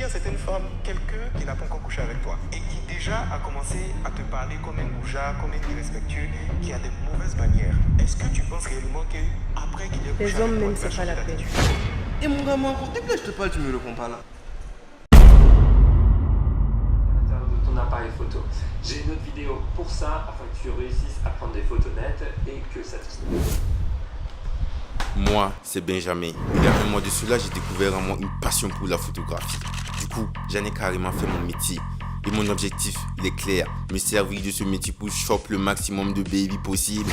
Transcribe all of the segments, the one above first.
tiens, c'est une femme, quelqu'un qui n'a pas encore couché avec toi et qui déjà a commencé à te parler comme un goujat, comme un irrespectueux, qui a des mauvaises manières. Est-ce que tu penses réellement qu'après qu'il ait couché Les hommes avec toi, même, il va c'est pas la changer peine. d'attitude? Et mon gars, dès que je te parle, tu me réponds pas là. De ton appareil photo. J'ai une autre vidéo pour ça, afin que tu réussisses à prendre des photos nettes et que ça te... Moi, c'est Benjamin. Il y a un mois de cela, j'ai découvert en moi une passion pour la photographie. Du coup, j'en ai carrément fait mon métier. Et mon objectif, il est clair, me servir de ce métier pour choper le maximum de baby possible.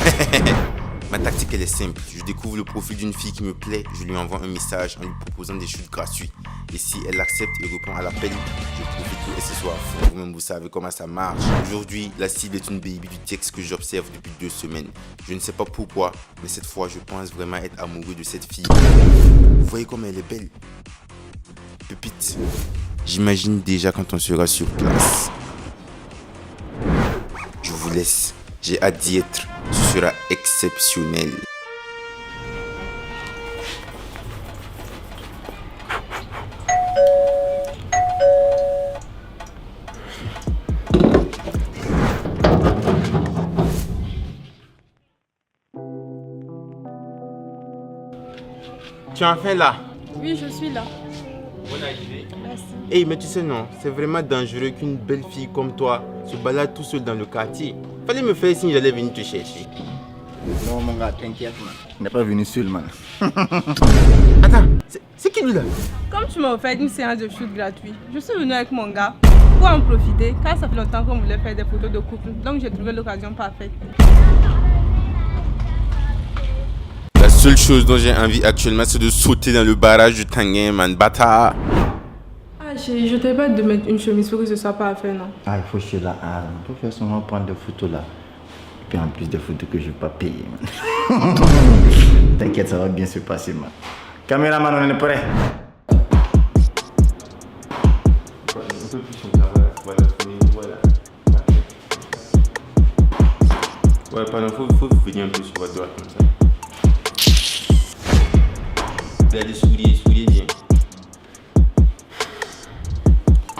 Ma tactique, elle est simple. Je découvre le profil d'une fille qui me plaît, je lui envoie un message en lui proposant des shoots gratuits. Et si elle accepte et répond à l'appel, je profite pour et ce soir. Vous-même, vous savez comment ça marche. Aujourd'hui, la cible est une baby du texte que j'observe depuis 2 semaines. Je ne sais pas pourquoi, mais cette fois, je pense vraiment être amoureux de cette fille. Vous voyez comme elle est belle. Pépite. J'imagine déjà quand on sera sur place. Je vous laisse. J'ai hâte d'y être. Ce sera exceptionnel. Tu es enfin là. Oui, je suis là. Bonne arrivée. Merci. Hey, mais tu sais non, c'est vraiment dangereux qu'une belle fille comme toi se balade tout seul dans le quartier. Fallait me faire signe, j'allais venir te chercher. Non, mon gars, t'inquiète, man. Il n'est pas venu seul, man. Attends, c'est qui lui là? Comme tu m'as offert une séance de shoot gratuit, je suis venue avec mon gars pour en profiter car ça fait longtemps qu'on voulait faire des photos de couple. Donc j'ai trouvé l'occasion parfaite. La seule chose dont j'ai envie actuellement, c'est de sauter dans le barrage du Tanguay, man. Bâtard. Ah chérie, je t'ai pas de mettre une chemise pour que ce soit parfait, non? Ah, il faut chez la halle. On peut faire seulement prendre des photos là. Et puis en plus des photos que je ne vais pas payer, man. T'inquiète, ça va bien se passer, man. Caméraman, on est prêt. Un peu plus comme ça, voilà, voilà. Ouais, pardon, faut venir un peu sur votre droite comme ça. Allez, souriez bien.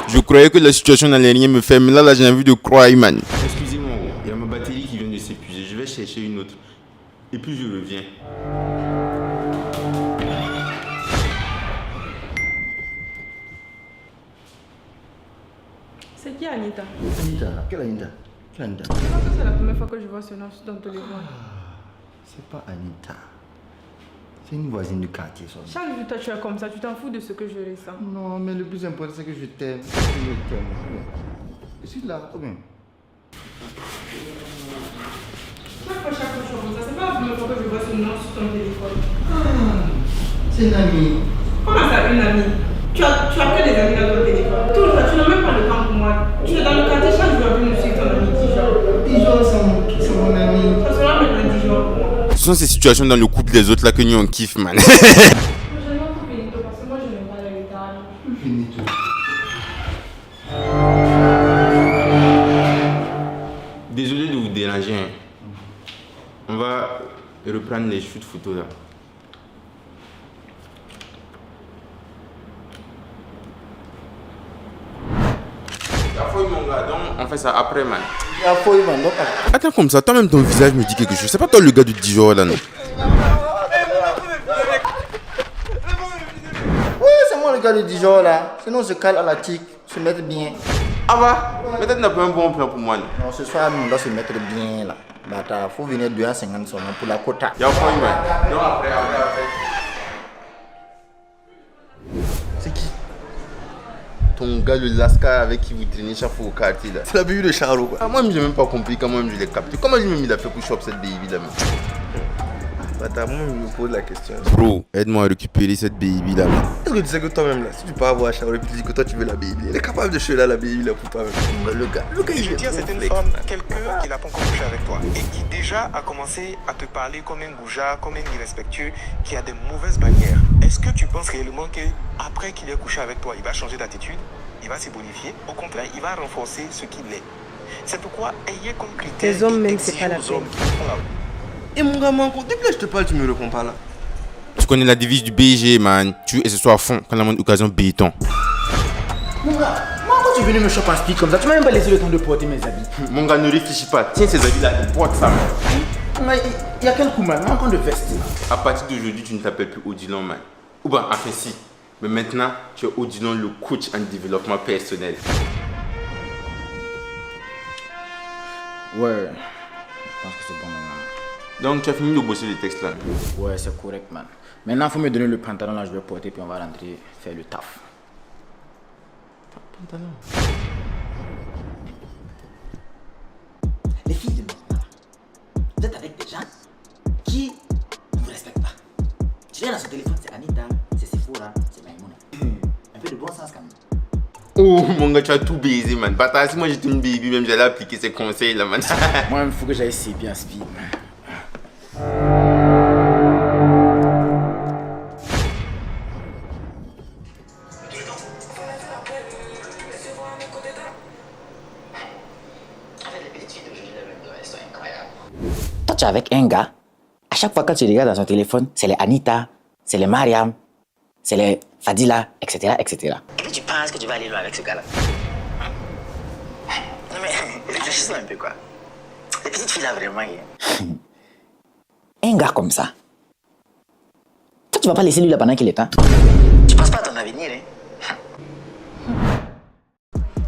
Je croyais que la situation n'allait rien me faire, mais là j'ai envie de croire, man. Excusez-moi, il y a ma batterie qui vient de s'épuiser. Je vais chercher une autre. Et puis je reviens. C'est qui Anita? Anita, quelle Anita? Quelle Anita? Je pense que c'est la première fois que je vois ce nom sur ton téléphone. C'est pas Anita. C'est une voisine du quartier, ça. Chaque jour, toi, tu es comme ça, tu t'en fous de ce que je ressens. Non, mais le plus important, c'est que je t'aime. Je t'aime. Je suis là, ou bien? Chaque fois que je vois ça, c'est pas la première fois que je vois ce nom sur ton téléphone. C'est une amie. Comment ça, une amie? Tu as que des amis dans ton téléphone. Tout le temps, tu n'as même pas le temps pour moi. Tu es dans le quartier, chaque jour, tu nous suis ton ami Dijon. Dijon, c'est mon ami. Ça sera maintenant Dijon pour moi. Ce sont ces situations dans le couple des autres là que nous on kiffe, man. Je n'ai pas tout fini parce que moi, je n'aime pas les retard. Fini tout. Désolé de vous déranger. Hein. On va reprendre les shoots photos là. Mon gars, donc on fait ça après, man. Il y a fouille, man. Donc, Attends comme ça, toi-même ton visage me dit quelque chose. C'est pas toi le gars de Dijon là, non? oui, c'est moi le gars de Dijon là. Sinon, on se cale à la tique, se mettre bien. Ah bah, peut-être n'a pas un bon plan pour moi. Non? Non, ce soir, on doit se mettre bien là. Bata, faut venir 250 seulement pour la quota. Y'a pas eu, man. Non, après. C'est qui? Ton gars le Lascar avec qui vous traînez chaque fois au quartier là. C'est la baby de Charo quoi. Ah, moi-même j'ai même pas compris comment même je l'ai capté. Comment lui-même il a fait pour choper cette baby là, man? Bata, moi je me pose la question. Bro, aide-moi à récupérer cette baby là, man. Est-ce que tu sais que toi-même là, si tu pars voir Charo et puis tu dis que toi tu veux la baby, elle est capable de choisir la baby là pour toi-même. Le gars, il Je est tiens, c'est une complexe. femme, quelqu'un qui n'a pas encore couché avec toi et qui déjà a commencé à te parler comme un goujat, comme un irrespectueux, qui a des mauvaises manières. Est-ce que tu penses réellement qu'après qu'il ait couché avec toi, il va changer d'attitude? Il va se bonifier? Au contraire, il va renforcer ce qu'il est. C'est pourquoi ayez comme critère Les hommes et même, c'est exigez pas la aux hommes qui font la Et mon gars, dès que là je te parle, tu me réponds pas là. Tu connais la devise du BG, man. Tu es ce soir à fond quand la moindre occasion béton. Mon gars, moi quand tu es venu me choper en speed comme ça, tu m'as même pas laissé le temps de porter mes habits. Mon gars, ne réfléchis pas. Tiens ces habits-là et porte ça, man. Il y a quel coup, man? Moi, encore de veste. À partir d'aujourd'hui, tu ne t'appelles plus Odilon, man. Ou bien, enfin si. Mais maintenant, tu es Odilon, le coach en développement personnel. Ouais, je pense que c'est bon maintenant. Donc, tu as fini de bosser le texte là. Ouais, c'est correct, man. Maintenant, il faut me donner le pantalon là, je vais porter, puis on va rentrer faire le taf. Pantalon. Les filles de maintenant, vous êtes avec des gens qui ne vous respectent pas. Tu viens dans son téléphone, c'est Anita, c'est Sephora, c'est Maïmouna. Un peu de bon sens quand même. Oh, mon gars, tu as tout baisé, man. Bata, si moi j'étais une baby, même j'allais appliquer ces conseils là, man. Moi, il faut que j'aille CP en speed, man. Toi, tu es avec un gars, à chaque fois quand tu regardes dans son téléphone, c'est les Anita, c'est les Mariam, c'est les Fadila, etc., etc. Et puis tu penses que tu vas aller loin avec ce gars-là. Non mais, réfléchissons un peu quoi. Les petites filles là, vraiment, un gars comme ça, toi tu vas pas laisser lui là pendant qu'il est temps. Tu penses pas à ton avenir, hein?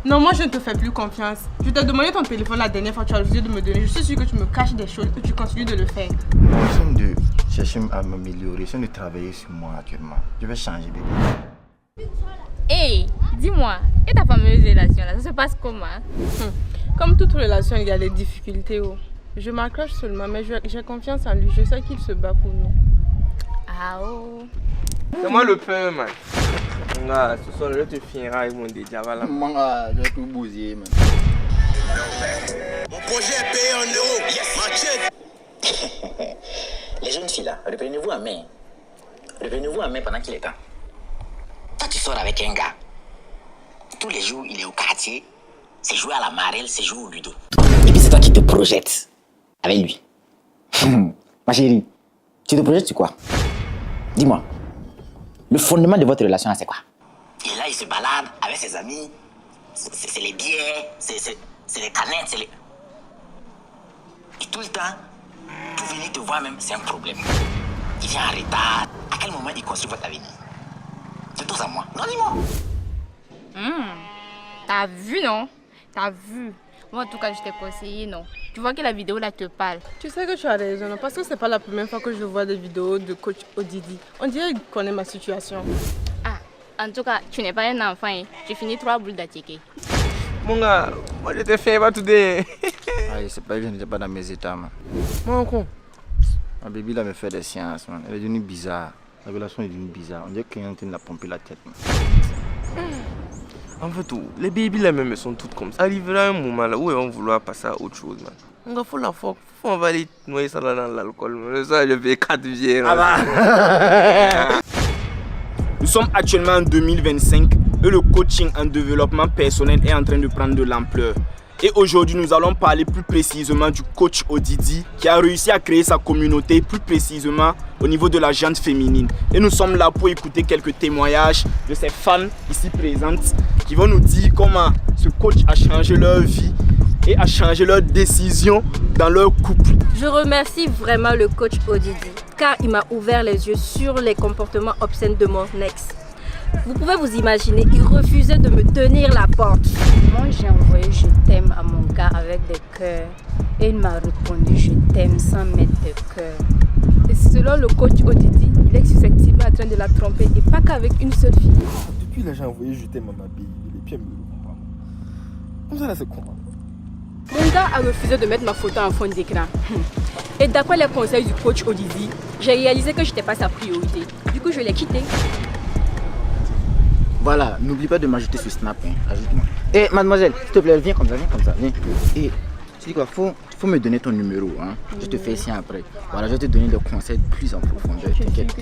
Non, moi je ne te fais plus confiance. Je t'ai demandé ton téléphone la dernière fois, tu as refusé de me donner. Je suis sûre que tu me caches des choses et tu continues de le faire. Moi, j'essaie de chercher à m'améliorer, j'essaie de travailler sur moi actuellement. Je vais changer, bébé. Hey, dis-moi, et ta fameuse relation là, ça se passe comment? Comme toute relation, il y a des difficultés. Oh. Je m'accroche seulement, mais j'ai confiance en lui. Je sais qu'il se bat pour nous. Ah oh. C'est moi le père, man. Ah, ce soir, je te finirai avec mon déjà, voilà. Moi, je vais tout bousiller, man. Mon projet est payé en euros. Yes. Les jeunes filles là, reprenez-vous en main. Reprenez-vous en main pendant qu'il est temps. Toi, tu sors avec un gars. Tous les jours, il est au quartier. C'est jouer à la marelle, c'est jouer au ludo. Et puis c'est toi qui te projettes avec lui. Ma chérie, tu te projettes sur quoi? Dis-moi. Le fondement de votre relation, c'est quoi? Et là, il se balade avec ses amis. C'est les bières, c'est les canettes, c'est les... Et tout le temps, pour venir te voir même, c'est un problème. Il vient en retard. À quel moment il construit votre avenir? C'est tout à moi. Non, dis-moi. T'as vu, non? T'as vu? Moi, en tout cas, je t'ai conseillé, non? Tu vois que la vidéo là te parle. Tu sais que tu as raison, non? Parce que c'est pas la première fois que je vois des vidéos de coach Odidi. On dirait qu'il connaît ma situation. Ah, en tout cas, tu n'es pas un enfant, hein. Tu finis 3 boules d'attiqué. Mon gars, moi je te fais pas tout de... Aïe, c'est pas, je n'étais pas dans mes états, man. Moi encore. Ma baby là me fait des séances, man. Elle est devenue bizarre. La relation est devenue bizarre. On dirait que quelqu'un l'a pompé la tête, man. En fait, les babies là même sont toutes comme ça. Arrivera un moment là où ils vont vouloir passer à autre chose, man. On va faut la fois, on va aller noyer ça là dans l'alcool. Mais ça, je vais 4 vieux. Ah bah. Nous sommes actuellement en 2025 et le coaching en développement personnel est en train de prendre de l'ampleur. Et aujourd'hui, nous allons parler plus précisément du coach Odidi qui a réussi à créer sa communauté, plus précisément au niveau de la gente féminine. Et nous sommes là pour écouter quelques témoignages de ces fans ici présentes qui vont nous dire comment ce coach a changé leur vie et a changé leurs décisions dans leur couple. Je remercie vraiment le coach Odidi car il m'a ouvert les yeux sur les comportements obscènes de mon ex. Vous pouvez vous imaginer, il refusait de me tenir la porte. Moi, j'ai envoyé je t'aime à mon gars avec des cœurs. Et il m'a répondu je t'aime sans mettre de cœur. Et selon le coach Odidi, il est susceptible en train de la tromper et pas qu'avec une seule fille. Depuis là, j'ai envoyé je t'aime à ma bille. Les pieds me le comprennent. Comme ça là, c'est comment? Mon gars a refusé de mettre ma photo en fond d'écran. Et d'après les conseils du coach Odidi, j'ai réalisé que je n'étais pas sa priorité. Du coup, je l'ai quitté. Voilà, n'oublie pas de m'ajouter sur Snap, hein. Ajoute-moi. Et mademoiselle, s'il te plaît, viens comme ça, viens. Et tu dis quoi, faut me donner ton numéro, hein. Je te fais signe après. Voilà, je vais te donner des conseils plus en profondeur. T'inquiète.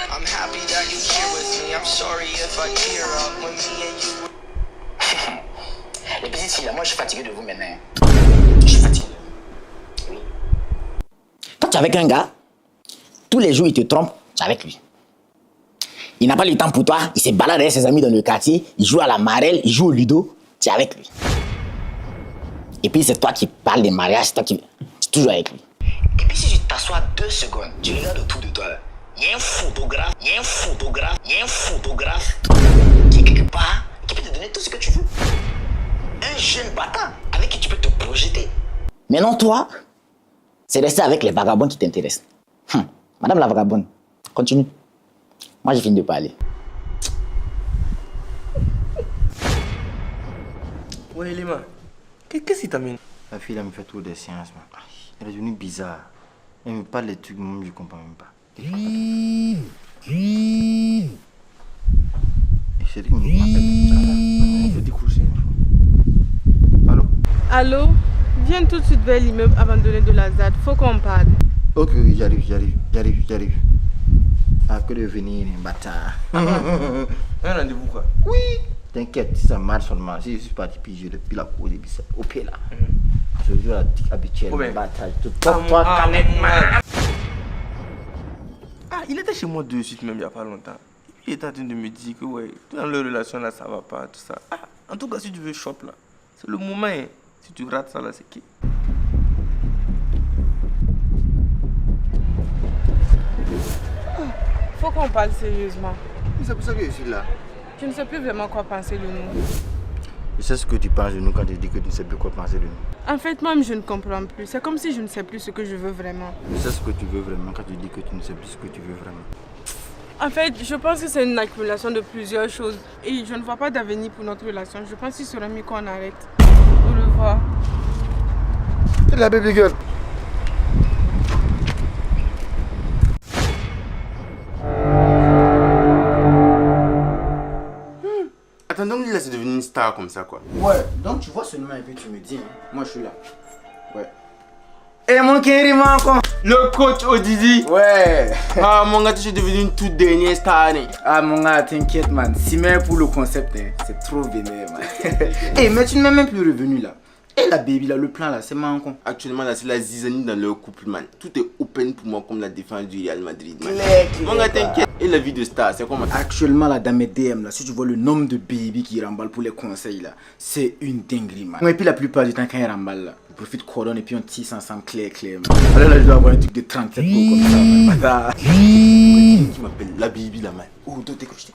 I'm happy that you're here with me. I'm sorry if I tear up when me and you. Les petites filles, là, moi je suis fatigué de vous maintenant. Je suis fatigué. Oui. Toi, tu es avec un gars. Tous les jours, il te trompe, tu es avec lui. Il n'a pas le temps pour toi, il se balade avec ses amis dans le quartier, il joue à la marelle, il joue au ludo, tu es avec lui. Et puis c'est toi qui parles des mariages, c'est toi qui... Tu es toujours avec lui. Et puis si tu t'assois 2 secondes, tu regardes autour de toi, il y a un photographe, qui est quelque part, qui peut te donner tout ce que tu veux. Un jeune bâtard avec qui tu peux te projeter. Mais non, toi, c'est rester avec les vagabonds qui t'intéressent. Madame la vagabonde, continue. Moi, j'ai fini de parler. Ouais, Lima, qu'est-ce qui t'amène? La fille, là, me fait trop des séances, man. Elle est devenue bizarre. Elle me parle des trucs, moi, je comprends même pas. Et c'est lui qui m'appelle. Je vais décrocher une fois. Allô? Allô? Viens tout de suite vers l'immeuble abandonné de la ZAD. Faut qu'on parle. Ok, j'arrive. Ah, que de venir, bâtard. Un rendez-vous quoi? Oui. T'inquiète, si ça marche seulement, si je suis parti piger depuis la cour des bissets, au pied là. Je joue la tique habituelle, bâtard. Toi, canette, man. Ah, il était chez moi de suite même il n'y a pas longtemps. Il était en train de me dire que ouais, dans leur relation là ça va pas, tout ça. Ah, en tout cas si tu veux shop là, c'est le moment, hein. Si tu rates ça là, c'est qui? Faut qu'on parle sérieusement. C'est pour ça que je suis là. Je ne sais plus vraiment quoi penser de nous. Je sais ce que tu penses de nous quand tu dis que tu ne sais plus quoi penser de nous. En fait, moi, je ne comprends plus. C'est comme si je ne sais plus ce que je veux vraiment. Je sais ce que tu veux vraiment quand tu dis que tu ne sais plus ce que tu veux vraiment. En fait, je pense que c'est une accumulation de plusieurs choses. Et je ne vois pas d'avenir pour notre relation. Je pense qu'il serait mieux qu'on arrête. Au revoir. C'est la baby girl. Attends, donc là c'est devenu une star comme ça quoi. Ouais, donc tu vois seulement et puis tu me dis, hein. Moi je suis là. Ouais. Et mon Kérim encore. Le coach Odidi. Ouais. Ah mon gars, tu es devenu une toute dernière star. Ah mon gars, t'inquiète man. Si même pour le concept, hein, c'est trop vénère man. Eh mais tu ne m'es même plus revenu là. Et la baby là, le plan là, c'est manquant. Actuellement là, c'est la zizanie dans leur couple man. Tout est open pour moi comme la défense du Real Madrid man. Mon gars, t'inquiète. Et la vie de star, c'est comment? Actuellement là, dans mes DM là, si tu vois le nombre de baby qui remballent pour les conseils là, c'est une dinguerie man. Et puis la plupart du temps quand ils remballent là, ils profitent coordonne et puis on tisse ensemble clair. Alors là, je dois avoir un truc de 37 mots comme ça man. Qui m'appelle la baby là man. Oh, toi t'es coach.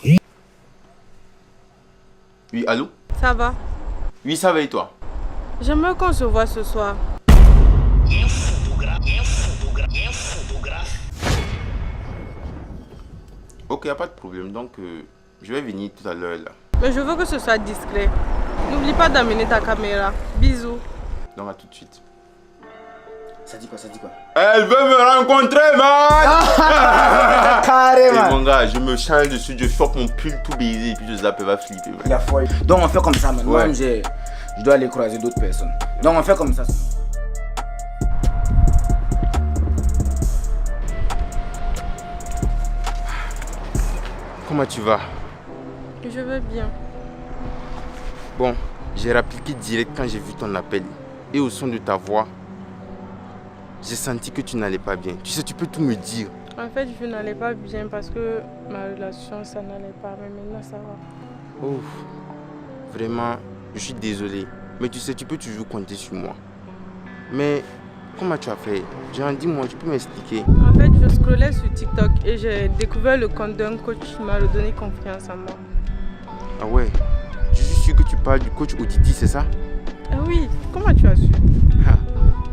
Oui, allô? Ça va? Oui, ça va et toi? J'aimerais qu'on se voit ce soir. Il y a un photographe. Ok, y a pas de problème. Donc, je vais venir tout à l'heure là. Mais je veux que ce soit discret. N'oublie pas d'amener ta caméra. Bisous. Donc, à tout de suite. Ça dit quoi? Elle veut me rencontrer, man! Carrément! Et mon gars, je me change dessus, je chope mon pull tout baisé et puis je zappe, elle va flipper. Man. La foi. Donc on fait comme ça, man. Ouais. Moi, je dois aller croiser d'autres personnes. Donc on fait comme ça. Comment tu vas? Je vais bien. Bon, j'ai rappliqué direct quand j'ai vu ton appel. Et au son de ta voix, j'ai senti que tu n'allais pas bien. Tu sais, tu peux tout me dire. En fait, je n'allais pas bien parce que ma relation, ça n'allait pas. Mais maintenant, ça va. Ouf, vraiment, je suis désolé. Mais tu sais, tu peux toujours compter sur moi. Mais comment tu as fait? Genre, dis-moi, tu peux m'expliquer? En fait, je scrollais sur TikTok et j'ai découvert le compte d'un coach qui m'a redonné confiance en moi. Ah ouais? Je suis sûr que tu parles du coach Odidi, c'est ça? Ah oui, comment tu as su? Ah,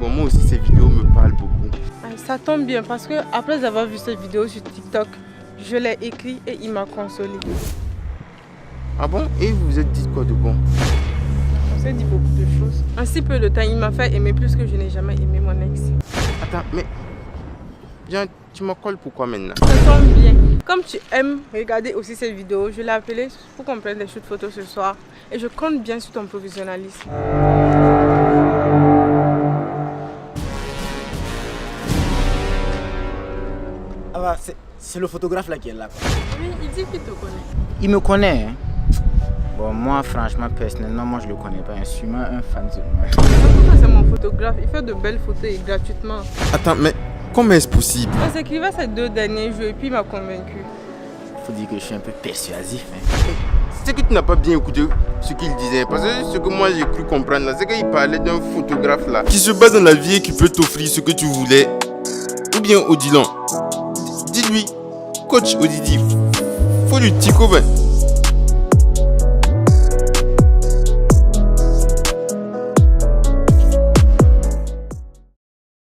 bon, moi aussi, ces vidéos me parlent beaucoup. Ah, ça tombe bien parce que après avoir vu cette vidéo sur TikTok, je l'ai écrit et il m'a consolé. Ah bon? Et vous vous êtes dit quoi de bon? On s'est dit beaucoup de choses. En si peu de temps, il m'a fait aimer plus que je n'ai jamais aimé mon ex. Attends, mais... Bien, tu me colles pourquoi maintenant? Ça tombe bien. Comme tu aimes regarder aussi ces vidéos, je l'ai appelé pour qu'on prenne des shoots photos ce soir. Et je compte bien sur ton professionnalisme. Ah bah, c'est le photographe là qui est là quoi. Oui, il dit qu'il te connaît. Il me connaît hein. Bon moi franchement personnellement moi je le connais pas. Je suis un fan de moi. En tout cas c'est mon photographe, il fait de belles photos et gratuitement. Attends mais Comment est-ce possible? On s'écrivait ces 2 derniers jours et puis il m'a convaincu. Faut dire que je suis un peu persuasif. Hein. C'est que tu n'as pas bien écouté ce qu'il disait. Parce que ce que moi j'ai cru comprendre là, c'est qu'il parlait d'un photographe là qui se base dans la vie et qui peut t'offrir ce que tu voulais. Ou bien Odilon. Dis-lui, coach Odidi, faut du petit copain.